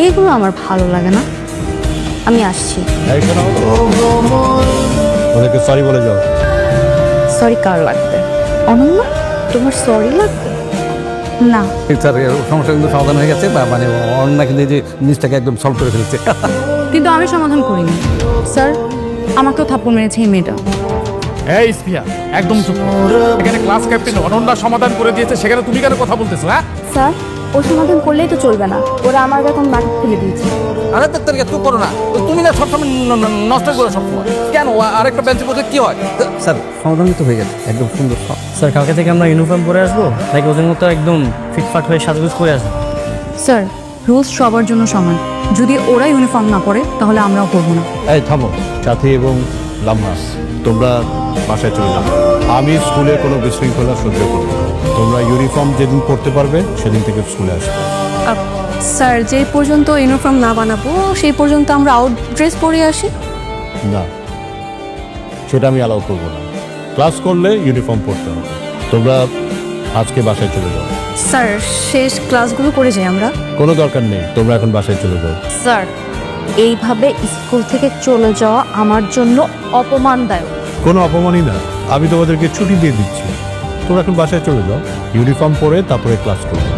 এগুলো আমার ভালো লাগে না। আমি আসছি। এই শোনো, ওদেরকে সরি বলে যাও। সরি কার লাগবে? অনন্য, তোমার সরি লাগবে? না। স্যার সমস্যা কিন্তু সমাধান হয়ে গেছে, বা মানে অনন্যা কিন্তু এই যে জিনিসটাকে একদম সলভ করে ফেলেছে। কিন্তু আমি সমাধান করিনি স্যার, আমাকেও থাপ্পড় মেরেছে এই মেয়েটা। এই স্পিয়া, একদম চুপ করো। এখানে ক্লাস ক্যাপ্টেন অনন্যা সমাধান করে দিয়েছে, সেখানে তুমি কেন কথা বলতেছো? হ্যাঁ স্যার, ও সমাধান করলেই তো চলবে না, ওরা আমার বেতন মাটি ফেলে দিয়েছে। আরে তোর চুপ করো না, তুমি না সবসময় নষ্ট করো সবসময়। কেন আরেকটা বেঞ্চে বসে কি হয়? স্যার সমাধান তো হয়ে গেছে, একদম সুন্দর। স্যার কালকে থেকে আমরা ইউনিফর্ম পরে আসবো, নাকি ওদের মতো একদম ফিটফাট হয়ে সাজগোজ করে আসবো? স্যার, রুলস সবার জন্য সমান। যদি ওরা ইউনিফর্ম না পরে তাহলে আমরাও করবো না। এই থামো, সাথী এবং লাম্মা, তোমরা বাসায় চলে যাও। আমি স্কুলে কোনো বিশৃঙ্খলা সহ্য করব না। তোমরা ইউনিফর্ম যেদিন পড়তে পারবে সেদিন থেকে স্কুলে আসবে। স্যার, যে পর্যন্ত ইউনিফর্ম না বানাবো সেই পর্যন্ত আমরা আউট ড্রেস পরে আসি। না, সেটা আমি অ্যালাউ করবো না। ক্লাস করলে ইউনিফর্ম পড়তে হবে। তোমরা আজকে বাসায় চলে যাও। স্যার, শেষ ক্লাসগুলো করে যাই আমরা। কোনো দরকার নেই, তোমরা এখন বাসায় চলে যাও। স্যার, এইভাবে স্কুল থেকে চলে যাওয়া আমার জন্য অপমানদায়ক। কোনো অপমানই না, আমি তোমাদেরকে ছুটি দিয়ে দিচ্ছি। তোমরা এখন বাসায় চলে যাও, ইউনিফর্ম পরে তারপরে ক্লাস করবে।